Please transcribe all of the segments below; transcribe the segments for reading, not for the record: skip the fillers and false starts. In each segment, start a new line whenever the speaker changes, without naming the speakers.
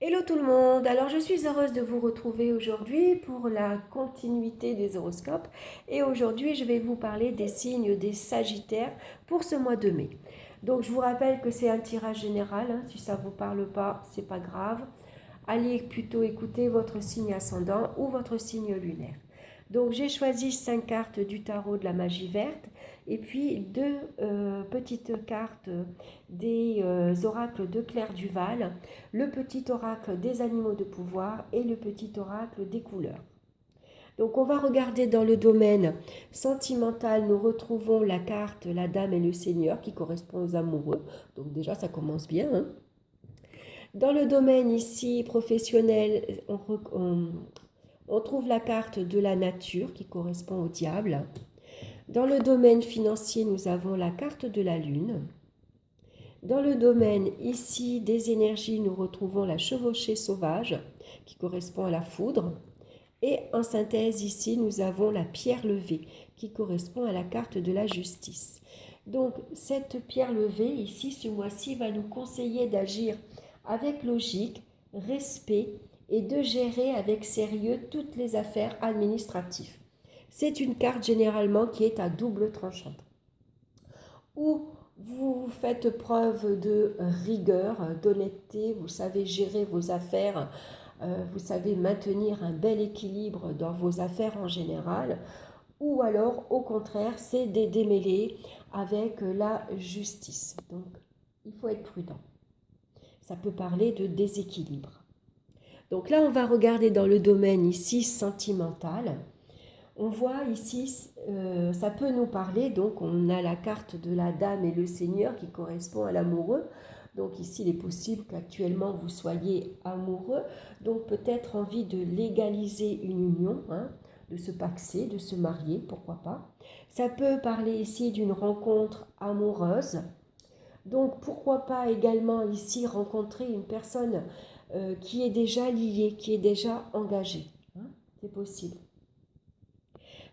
Hello tout le monde, alors je suis heureuse de vous retrouver aujourd'hui pour la continuité des horoscopes et aujourd'hui je vais vous parler des signes des Sagittaires pour ce mois de mai. Donc je vous rappelle que c'est un tirage général, si ça ne vous parle pas, c'est pas grave. Allez plutôt écouter votre signe ascendant ou votre signe lunaire. Donc j'ai choisi 5 cartes du tarot de la magie verte et puis deux petites cartes des oracles de Claire Duval, le petit oracle des animaux de pouvoir et le petit oracle des couleurs. Donc on va regarder dans le domaine sentimental, nous retrouvons la carte la dame et le seigneur qui correspond aux amoureux. Donc déjà ça commence bien, hein. Dans le domaine ici professionnel, on trouve la carte de la nature qui correspond au diable. Dans le domaine financier, nous avons la carte de la lune. Dans le domaine ici des énergies, nous retrouvons la chevauchée sauvage qui correspond à la foudre. Et en synthèse ici, nous avons la pierre levée qui correspond à la carte de la justice. Donc cette pierre levée ici, ce mois-ci, va nous conseiller d'agir avec logique, respect et de gérer avec sérieux toutes les affaires administratives. C'est une carte généralement qui est à double tranchante. Ou vous faites preuve de rigueur, d'honnêteté, vous savez gérer vos affaires, vous savez maintenir un bel équilibre dans vos affaires en général, ou alors au contraire c'est des démêlés avec la justice. Donc il faut être prudent. Ça peut parler de déséquilibre. Donc là on va regarder dans le domaine ici sentimental. On voit ici, ça peut nous parler, donc on a la carte de la dame et le seigneur qui correspond à l'amoureux. Donc ici, il est possible qu'actuellement vous soyez amoureux, donc peut-être envie de légaliser une union, hein, de se paxer, de se marier, pourquoi pas. Ça peut parler ici d'une rencontre amoureuse. Donc pourquoi pas également ici rencontrer une personne qui est déjà liée, qui est déjà engagée, hein, c'est possible.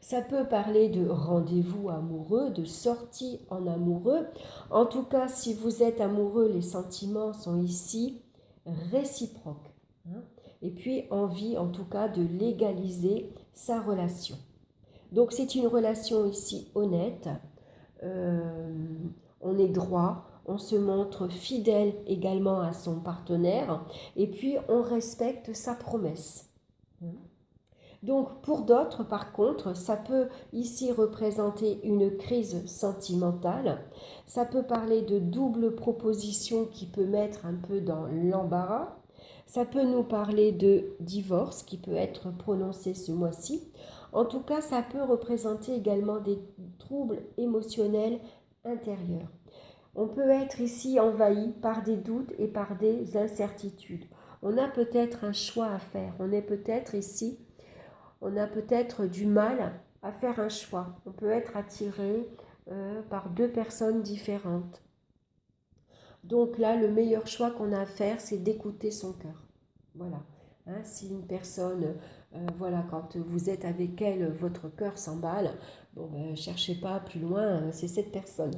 Ça peut parler de rendez-vous amoureux, de sortie en amoureux. En tout cas, si vous êtes amoureux, les sentiments sont ici réciproques, hein. Et puis, envie en tout cas de légaliser sa relation. Donc, c'est une relation ici honnête. Euh, on est droit, on se montre fidèle également à son partenaire. Et puis, on respecte sa promesse. Donc pour d'autres, par contre, ça peut ici représenter une crise sentimentale. Ça peut parler de double proposition qui peut mettre un peu dans l'embarras. Ça peut nous parler de divorce qui peut être prononcé ce mois-ci. En tout cas, ça peut représenter également des troubles émotionnels intérieurs. On peut être ici envahi par des doutes et par des incertitudes. On a peut-être un choix à faire. On a peut-être du mal à faire un choix. On peut être attiré par deux personnes différentes. Donc là, le meilleur choix qu'on a à faire, c'est d'écouter son cœur. Voilà. Hein, si une personne, voilà, quand vous êtes avec elle, votre cœur s'emballe, bon, ben, cherchez pas plus loin, c'est cette personne.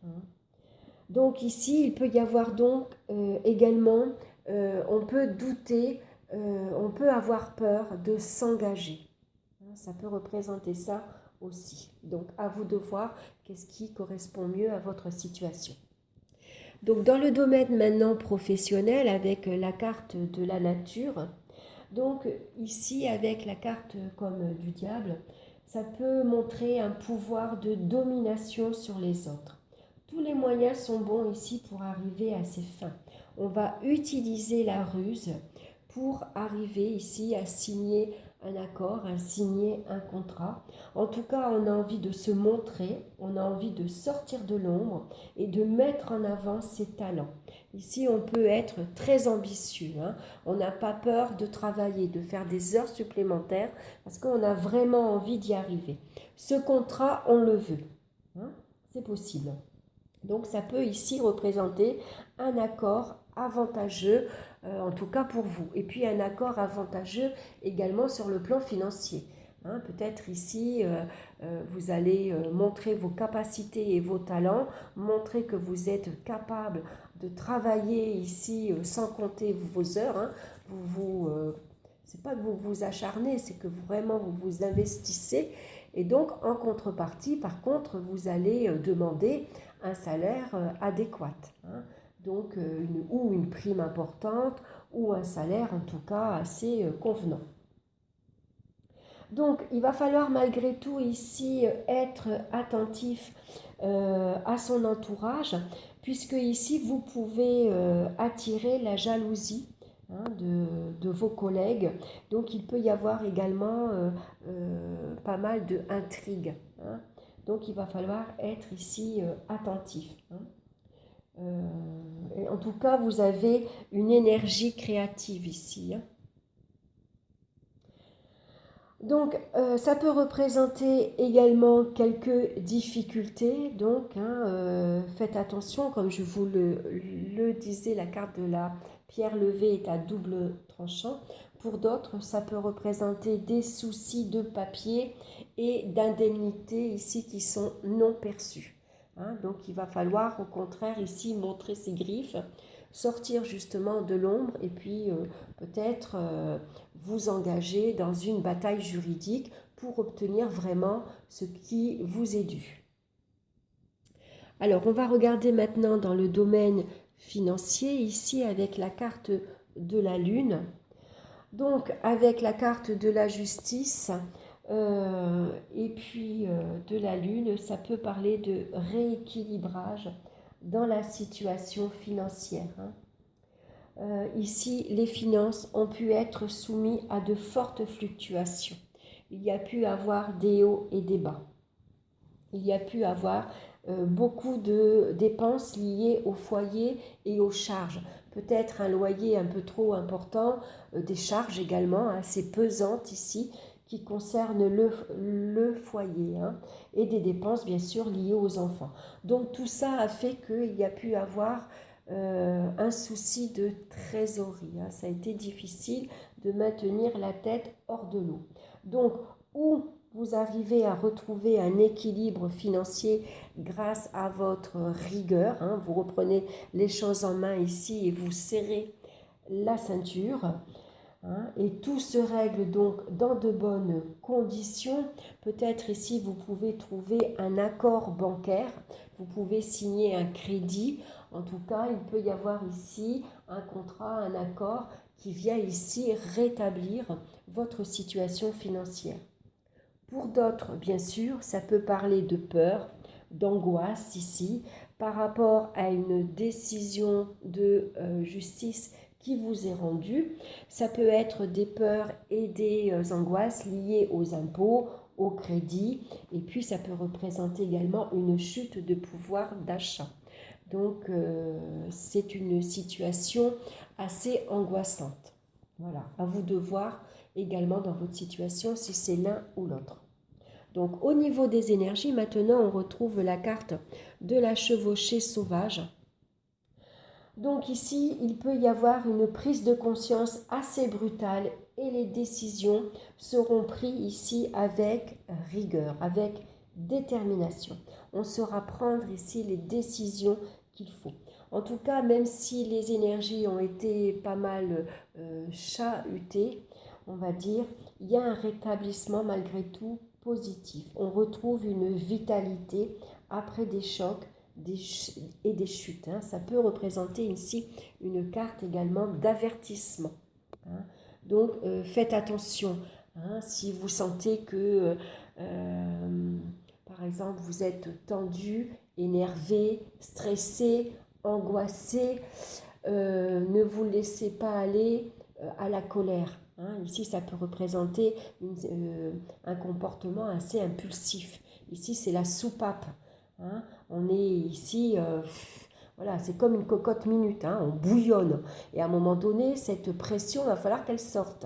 Hein. Donc ici, il peut y avoir donc également, on peut douter, on peut avoir peur de s'engager. Ça peut représenter ça aussi. Donc à vous de voir qu'est-ce qui correspond mieux à votre situation. Donc dans le domaine maintenant professionnel avec la carte de la nature, donc ici avec la carte comme du diable, ça peut montrer un pouvoir de domination sur les autres. Tous les moyens sont bons ici pour arriver à ses fins. On va utiliser la ruse pour arriver ici à signer un accord, à signer un contrat. En tout cas, on a envie de se montrer, on a envie de sortir de l'ombre et de mettre en avant ses talents. Ici, on peut être très ambitieux, hein. On n'a pas peur de travailler, de faire des heures supplémentaires parce qu'on a vraiment envie d'y arriver. Ce contrat, on le veut, hein. C'est possible. Donc ça peut ici représenter un accord avantageux, en tout cas pour vous. Et puis un accord avantageux également sur le plan financier. Hein, peut-être ici, vous allez montrer vos capacités et vos talents, montrer que vous êtes capable de travailler ici sans compter vos heures. Hein. C'est pas que vous vous acharnez, c'est que vraiment vous vous investissez. Et donc, en contrepartie, par contre, vous allez demander un salaire adéquat. Hein. Donc, ou une prime importante, ou un salaire en tout cas assez convenant. Donc, il va falloir malgré tout ici être attentif à son entourage, puisque ici, vous pouvez attirer la jalousie hein, de vos collègues. Donc, il peut y avoir également pas mal d'intrigues. Hein. Donc, il va falloir être ici attentif. Hein. En tout cas, vous avez une énergie créative ici. Hein. Donc, ça peut représenter également quelques difficultés. Donc, faites attention, comme je vous le disais, la carte de la pierre levée est à double tranchant. Pour d'autres, ça peut représenter des soucis de papier et d'indemnité ici qui sont non perçus. Hein, donc, il va falloir au contraire ici montrer ses griffes, sortir justement de l'ombre et puis peut-être vous engager dans une bataille juridique pour obtenir vraiment ce qui vous est dû. Alors, on va regarder maintenant dans le domaine financier, ici avec la carte de la Lune. Donc, avec la carte de la justice et puis de la Lune, ça peut parler de rééquilibrage dans la situation financière. Hein. Ici, les finances ont pu être soumises à de fortes fluctuations. Il y a pu avoir des hauts et des bas. Il y a pu avoir beaucoup de dépenses liées au foyer et aux charges. Peut-être un loyer un peu trop important, des charges également assez pesantes ici qui concernent le foyer hein, et des dépenses bien sûr liées aux enfants. Donc tout ça a fait qu'il y a pu avoir un souci de trésorerie. Hein. Ça a été difficile de maintenir la tête hors de l'eau. Donc, où vous arrivez à retrouver un équilibre financier grâce à votre rigueur, hein, vous reprenez les choses en main ici et vous serrez la ceinture. Hein, et tout se règle donc dans de bonnes conditions. Peut-être ici vous pouvez trouver un accord bancaire, vous pouvez signer un crédit. En tout cas, il peut y avoir ici un contrat, un accord qui vient ici rétablir votre situation financière. Pour d'autres, bien sûr, ça peut parler de peur, d'angoisse ici, par rapport à une décision de justice qui vous est rendue. Ça peut être des peurs et des angoisses liées aux impôts, au crédit, et puis ça peut représenter également une chute de pouvoir d'achat. Donc, c'est une situation assez angoissante. Voilà, à vous de voir également dans votre situation si c'est l'un ou l'autre. Donc, au niveau des énergies, maintenant, on retrouve la carte de la chevauchée sauvage. Donc ici, il peut y avoir une prise de conscience assez brutale et les décisions seront prises ici avec rigueur, avec détermination. On saura prendre ici les décisions qu'il faut. En tout cas, même si les énergies ont été pas mal chahutées, on va dire, il y a un rétablissement malgré tout positif. On retrouve une vitalité après des chocs et des chutes. Hein. Ça peut représenter ici une carte également d'avertissement. Hein. Donc, faites attention. Hein, si vous sentez que, par exemple, vous êtes tendu, énervé, stressé, angoissé, ne vous laissez pas aller à la colère. Hein. Ici, ça peut représenter un comportement assez impulsif. Ici, c'est la soupape. Hein. On est ici, voilà, c'est comme une cocotte minute, hein, on bouillonne. Et à un moment donné, cette pression, il va falloir qu'elle sorte.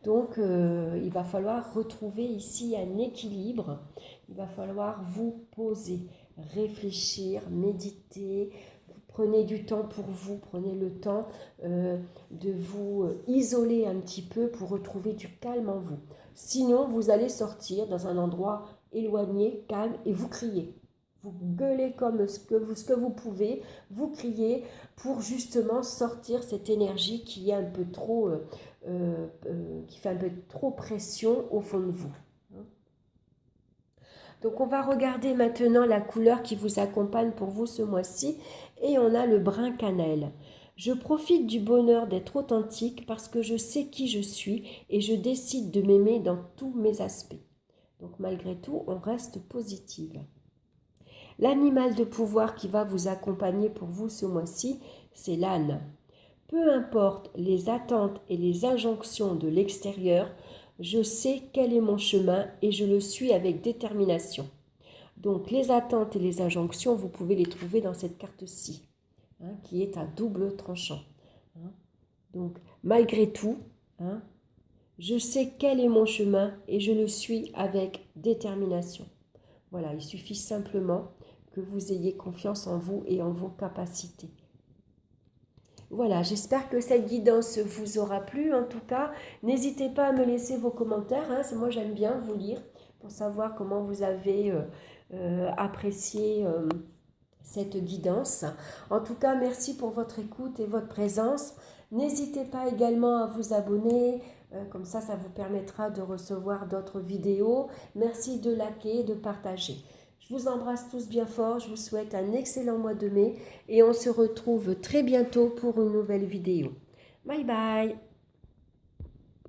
Donc, il va falloir retrouver ici un équilibre. Il va falloir vous poser, réfléchir, méditer. Prenez du temps pour vous, prenez le temps de vous isoler un petit peu pour retrouver du calme en vous. Sinon, vous allez sortir dans un endroit éloigné, calme, et vous criez. vous gueulez comme ce que vous pouvez, vous criez pour justement sortir cette énergie qui est un peu trop, qui fait un peu trop pression au fond de vous. Donc on va regarder maintenant la couleur qui vous accompagne pour vous ce mois-ci et on a le brun cannelle. Je profite du bonheur d'être authentique parce que je sais qui je suis et je décide de m'aimer dans tous mes aspects. Donc malgré tout, on reste positive. L'animal de pouvoir qui va vous accompagner pour vous ce mois-ci, c'est l'âne. Peu importe les attentes et les injonctions de l'extérieur, je sais quel est mon chemin et je le suis avec détermination. Donc les attentes et les injonctions, vous pouvez les trouver dans cette carte-ci, qui est à double tranchant. Donc malgré tout, je sais quel est mon chemin et je le suis avec détermination. Voilà, il suffit simplement que vous ayez confiance en vous et en vos capacités. Voilà, j'espère que cette guidance vous aura plu. En tout cas, n'hésitez pas à me laisser vos commentaires. Moi, j'aime bien vous lire pour savoir comment vous avez apprécié cette guidance. En tout cas, merci pour votre écoute et votre présence. N'hésitez pas également à vous abonner. Comme ça vous permettra de recevoir d'autres vidéos. Merci de liker et de partager. Je vous embrasse tous bien fort, je vous souhaite un excellent mois de mai et on se retrouve très bientôt pour une nouvelle vidéo. Bye bye!